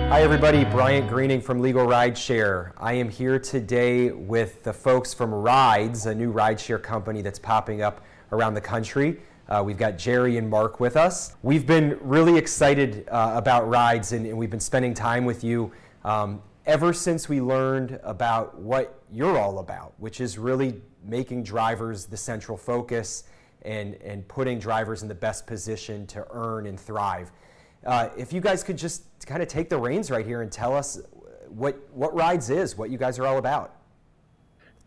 Hi everybody, Bryant Greening from LegalRideshare. I am here today with the folks from Wridz, a new rideshare company that's popping up around the country. We've got Jerry and Mark with us. We've been really excited about Wridz, and we've been spending time with you ever since we learned about what you're all about, which is really making drivers the central focus and putting drivers in the best position to earn and thrive. If you guys could just kind of take the reins right here and tell us what Wridz is, what you guys are all about.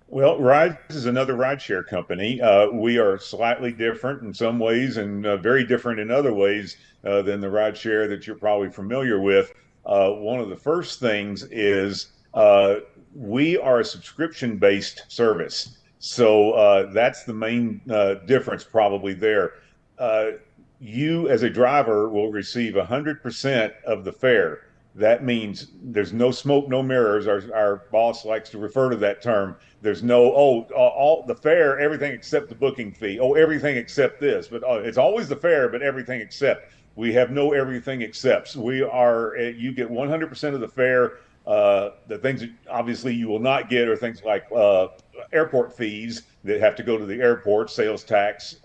Well, Wridz is another rideshare company. We are slightly different in some ways and very different in other ways than the rideshare that you're probably familiar with. One of the first things is we are a subscription-based service. So that's the main difference probably there. You, as a driver, will receive 100% of the fare. That means there's no smoke, no mirrors. Our boss likes to refer to that term. There's no, all the fare, everything except the booking fee. Oh, everything except this. But it's always the fare, but everything except. We have no everything excepts. You get 100% of the fare. The things that obviously you will not get are things like airport fees that have to go to the airport, sales tax,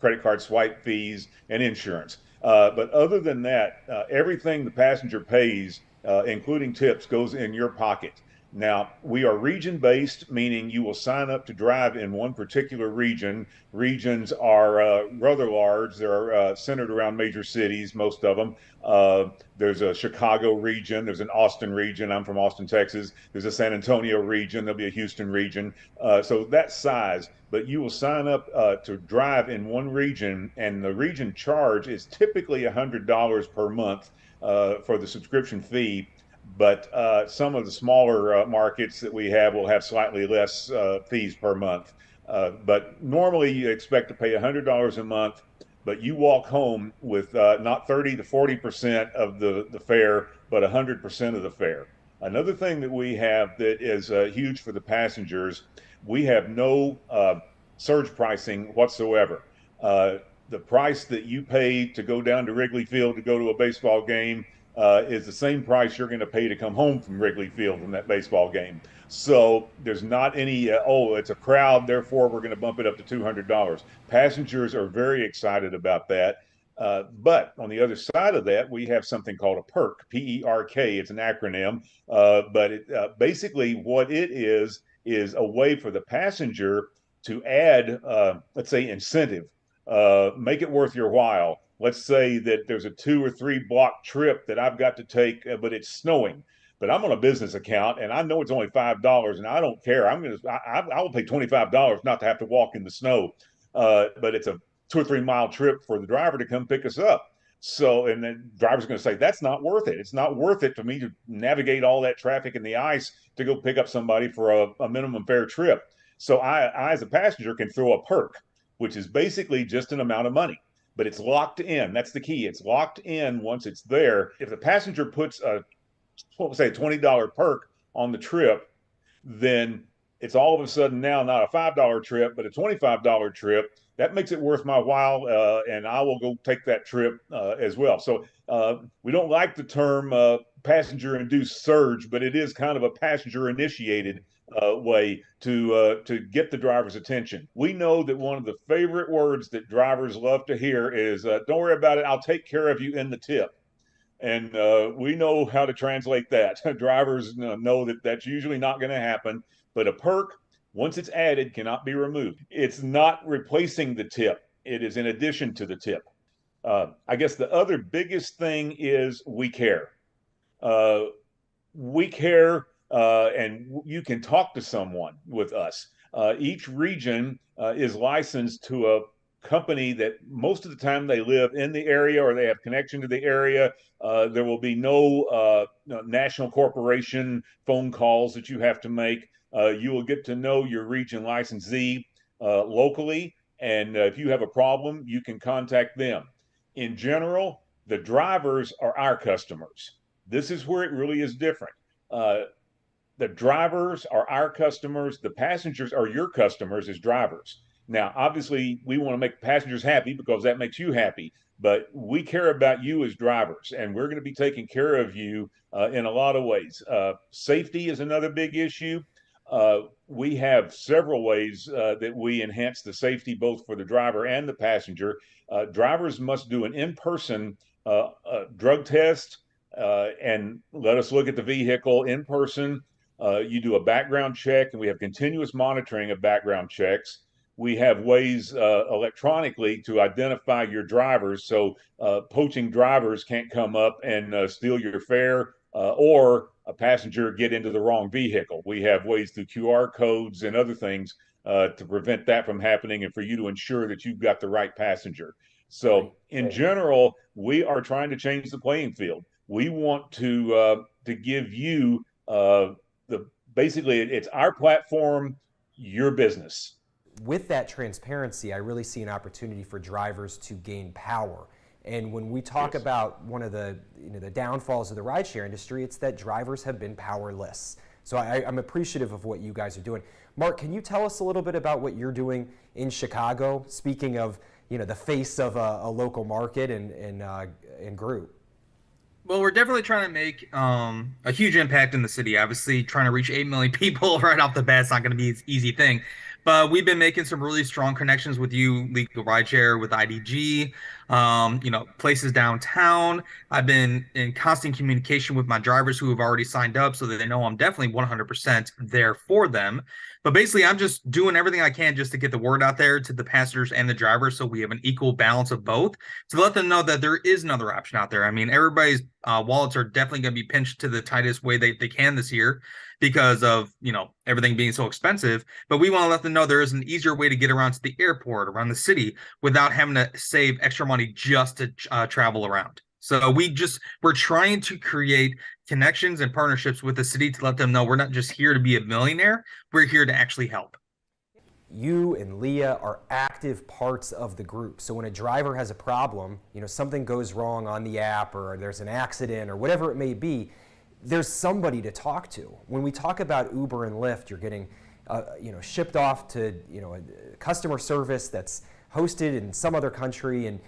credit card swipe fees, and insurance. But other than that, everything the passenger pays, including tips, goes in your pocket. Now, we are region based, meaning you will sign up to drive in one particular region. Regions are rather large. They're centered around major cities, most of them. There's a Chicago region, there's an Austin region. I'm from Austin, Texas. There's a San Antonio region, there'll be a Houston region. So that size, but you will sign up to drive in one region, and the region charge is typically $100 per month for the subscription fee. But some of the smaller markets that we have will have slightly less fees per month. But normally you expect to pay $100 a month, but you walk home with not 30 to 40% of the fare, but 100% of the fare. Another thing that we have that is huge for the passengers, we have no surge pricing whatsoever. The price that you pay to go down to Wrigley Field to go to a baseball game is the same price you're going to pay to come home from Wrigley Field from that baseball game. So there's not any, it's a crowd, therefore we're going to bump it up to $200. Passengers are very excited about that. But on the other side of that, we have something called a perk, PERK. It's an acronym. Basically, what it is a way for the passenger to add, let's say, incentive, make it worth your while. Let's say that there's a 2 or 3 block trip that I've got to take, but it's snowing. But I'm on a business account, and I know it's only $5, and I don't care. I will pay $25 not to have to walk in the snow. But it's a 2 or 3 mile trip for the driver to come pick us up. So, and then the driver's going to say, that's not worth it. It's not worth it for me to navigate all that traffic in the ice to go pick up somebody for a minimum fare trip. So I, as a passenger, can throw a perk, which is basically just an amount of money, but it's locked in. That's the key. It's locked in once it's there. If the passenger puts say, a $20 perk on the trip, then it's all of a sudden now not a $5 trip, but a $25 trip. That makes it worth my while, and I will go take that trip as well. So we don't like the term passenger-induced surge, but it is kind of a passenger-initiated way to get the driver's attention. We know that one of the favorite words that drivers love to hear is, don't worry about it, I'll take care of you in the tip. And we know how to translate that. Drivers know that that's usually not going to happen, but a perk, once it's added, cannot be removed. It's not replacing the tip. It is in addition to the tip. I guess the other biggest thing is we care. Uh, we care, and you can talk to someone with us. Each region is licensed to a company that most of the time they live in the area or they have connection to the area. There will be no national corporation phone calls that you have to make. You will get to know your region licensee locally, and if you have a problem, you can contact them. In general, the drivers are our customers. This is where it really is different. Uh, the drivers are our customers. The passengers are your customers as drivers. Now, obviously, we want to make passengers happy because that makes you happy. but we care about you as drivers, and we're going to be taking care of you in a lot of ways. Safety is another big issue. We have several ways that we enhance the safety both for the driver and the passenger. Drivers must do an in-person drug test and let us look at the vehicle in person. You do a background check, and we have continuous monitoring of background checks. We have ways electronically to identify your drivers, so poaching drivers can't come up and steal your fare or a passenger get into the wrong vehicle. We have ways through QR codes and other things to prevent that from happening and for you to ensure that you've got the right passenger. Right. So, in general, we are trying to change the playing field. We want to give you the basically it's our platform, your business. With that transparency, I really see an opportunity for drivers to gain power. And when we talk Yes. about one of the the downfalls of the rideshare industry, it's that drivers have been powerless. So I'm appreciative of what you guys are doing. Mark, can you tell us a little bit about what you're doing in Chicago? Speaking of the face of a local market and group. Well, we're definitely trying to make a huge impact in the city. Obviously, trying to reach 8 million people right off the bat is not going to be an easy thing. But we've been making some really strong connections with you, Legal Rideshare, with IDG, places downtown. I've been in constant communication with my drivers who have already signed up so that they know I'm definitely 100% there for them. But basically, I'm just doing everything I can just to get the word out there to the passengers and the drivers so we have an equal balance of both to let them know that there is another option out there. I mean, everybody's wallets are definitely going to be pinched to the tightest way they can this year because of, everything being so expensive. But we want to let them know there is an easier way to get around to the airport, around the city without having to save extra money just to travel around. So we're trying to create connections and partnerships with the city to let them know we're not just here to be a millionaire, we're here to actually help. You and Leah are active parts of the group. So when a driver has a problem, something goes wrong on the app or there's an accident or whatever it may be, there's somebody to talk to. When we talk about Uber and Lyft, you're getting shipped off to a customer service that's hosted in some other country, and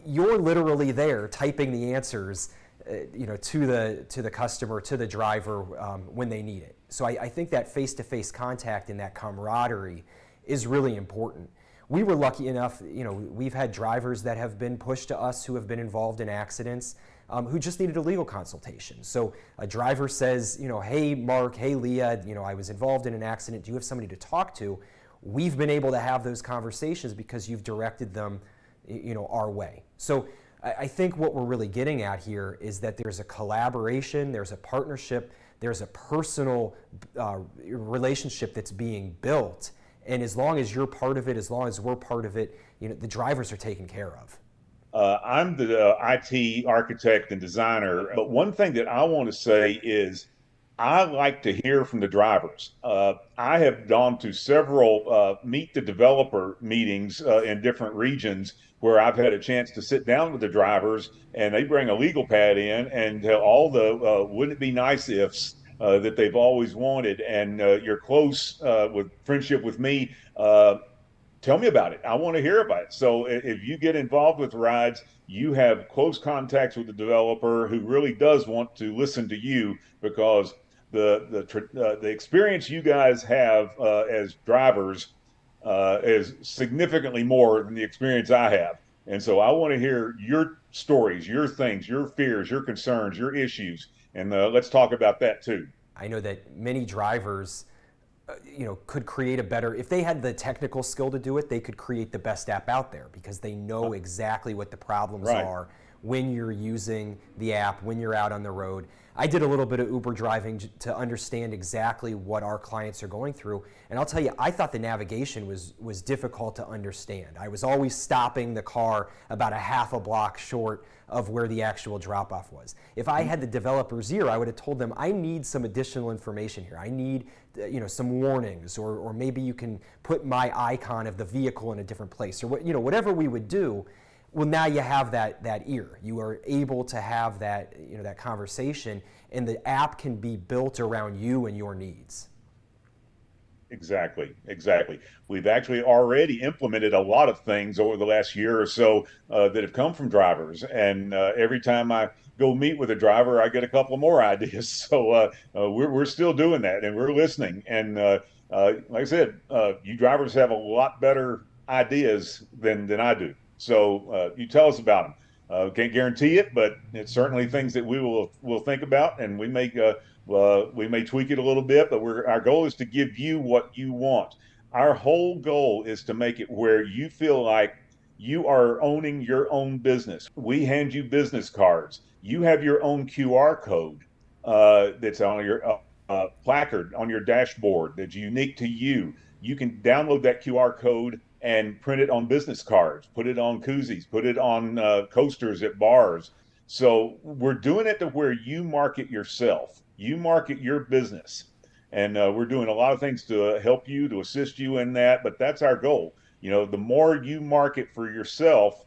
you're literally there typing the answers to the customer, to the driver when they need it. So I think that face-to-face contact and that camaraderie is really important. We were lucky enough, we've had drivers that have been pushed to us who have been involved in accidents who just needed a legal consultation. So a driver says, hey, Mark, hey, Leah, I was involved in an accident. Do you have somebody to talk to? We've been able to have those conversations because you've directed them, our way. So I think what we're really getting at here is that there's a collaboration, there's a partnership, there's a personal relationship that's being built. And as long as you're part of it, as long as we're part of it, the drivers are taken care of. I'm the IT architect and designer, but one thing that I want to say is I like to hear from the drivers. I have gone to several meet the developer meetings in different regions where I've had a chance to sit down with the drivers and they bring a legal pad in and tell all the wouldn't it be nice ifs that they've always wanted. And you're close with friendship with me. Tell me about it. I want to hear about it. So if you get involved with rides, you have close contacts with the developer who really does want to listen to you because the experience you guys have as drivers is significantly more than the experience I have. And so I want to hear your stories, your things, your fears, your concerns, your issues, and let's talk about that too. I know that many drivers could create a better, if they had the technical skill to do it, they could create the best app out there because they know exactly what the problems Right. are when you're using the app, when you're out on the road. I did a little bit of Uber driving to understand exactly what our clients are going through. And I'll tell you, I thought the navigation was difficult to understand. I was always stopping the car about a half a block short of where the actual drop-off was. If I had the developer's ear, I would have told them, I need some additional information here. I need some warnings, or maybe you can put my icon of the vehicle in a different place, or whatever we would do. Well, now you have that ear. You are able to have that that conversation, and the app can be built around you and your needs. Exactly, exactly. We've actually already implemented a lot of things over the last year or so that have come from drivers, and every time I go meet with a driver, I get a couple more ideas. So we're still doing that, and we're listening. And like I said, you drivers have a lot better ideas than I do. So you tell us about them. Can't guarantee it, but it's certainly things that we will think about, and we may tweak it a little bit, but our goal is to give you what you want. Our whole goal is to make it where you feel like you are owning your own business. We hand you business cards. You have your own QR code that's on your placard on your dashboard that's unique to you. You can download that QR code and print it on business cards, put it on koozies, put it on coasters at bars. So we're doing it to where you market yourself, you market your business. And we're doing a lot of things to help you, to assist you in that. But that's our goal. You know, the more you market for yourself,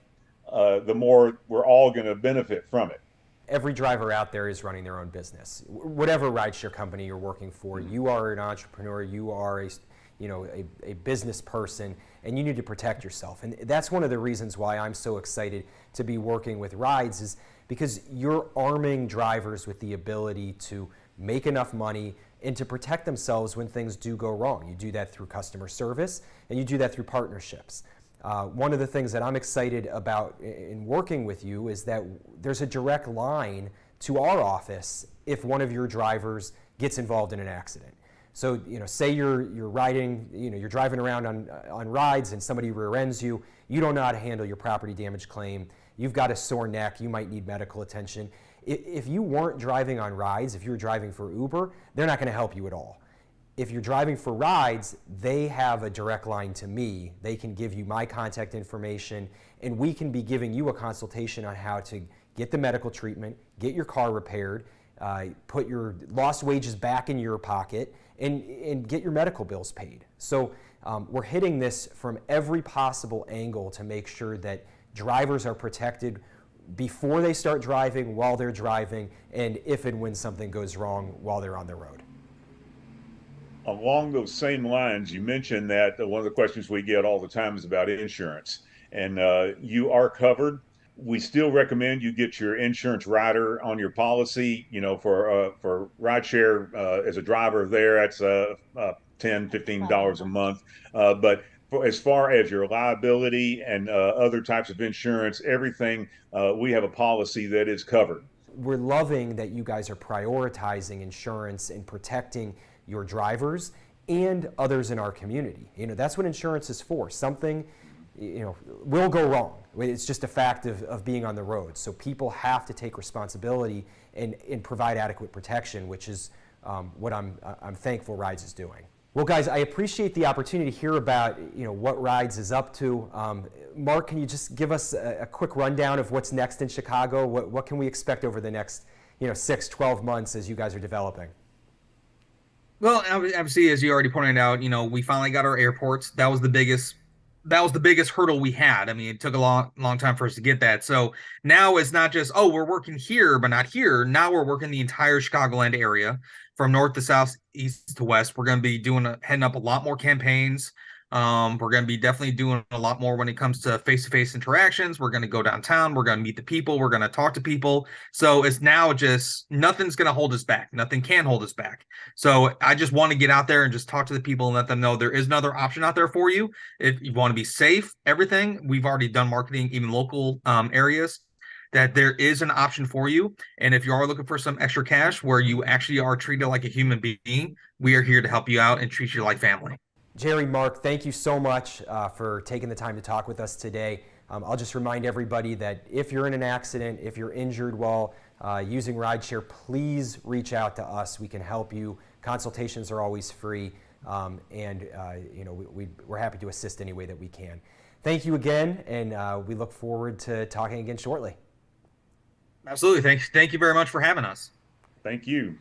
the more we're all going to benefit from it. Every driver out there is running their own business. Whatever rideshare company you're working for, you are an entrepreneur, you are a business person, and you need to protect yourself. And that's one of the reasons why I'm so excited to be working with Wridz, is because you're arming drivers with the ability to make enough money and to protect themselves when things do go wrong. You do that through customer service, and you do that through partnerships. One of the things that I'm excited about in working with you is that there's a direct line to our office if one of your drivers gets involved in an accident. So, say you're riding, you're driving around on Wridz and somebody rear ends you. You don't know how to handle your property damage claim. You've got a sore neck. You might need medical attention. If you weren't driving on Wridz, if you were driving for Uber, they're not going to help you at all. If you're driving for Wridz, they have a direct line to me. They can give you my contact information, and we can be giving you a consultation on how to get the medical treatment, get your car repaired, put your lost wages back in your pocket, and get your medical bills paid. So we're hitting this from every possible angle to make sure that drivers are protected before they start driving, while they're driving, and if and when something goes wrong while they're on the road. Along those same lines, you mentioned that one of the questions we get all the time is about insurance, and you are covered. We still recommend you get your insurance rider on your policy. For rideshare as a driver, there that's $10-15 a month. But as far as your liability and other types of insurance, everything, we have a policy that is covered. We're loving that you guys are prioritizing insurance and protecting your drivers and others in our community. That's what insurance is for. Something, will go wrong. It's just a fact of being on the road. So people have to take responsibility and provide adequate protection, which is what I'm thankful Wridz is doing. Well, guys, I appreciate the opportunity to hear about what Wridz is up to. Mark, can you just give us a quick rundown of what's next in Chicago? What can we expect over the next 6-12 months as you guys are developing? Well, obviously, as you already pointed out, we finally got our airports. That was the biggest hurdle we had. I mean, it took a long time for us to get that. So now it's not just, we're working here, but not here. Now we're working the entire Chicagoland area from north to south, east to west. We're going to be heading up a lot more campaigns. We're going to be definitely doing a lot more when it comes to face-to-face interactions. We're going to go downtown. We're going to meet the people. We're going to talk to people. So it's now just nothing's going to hold us back. Nothing can hold us back. So I just want to get out there and just talk to the people and let them know there is another option out there for you. If you want to be safe, everything, we've already done marketing, even local areas, that there is an option for you. And if you are looking for some extra cash where you actually are treated like a human being, we are here to help you out and treat you like family. Jerry, Mark, thank you so much for taking the time to talk with us today. I'll just remind everybody that if you're in an accident, if you're injured while using rideshare, please reach out to us. We can help you. Consultations are always free, and we're happy to assist any way that we can. Thank you again, and we look forward to talking again shortly. Absolutely. Thank you very much for having us. Thank you.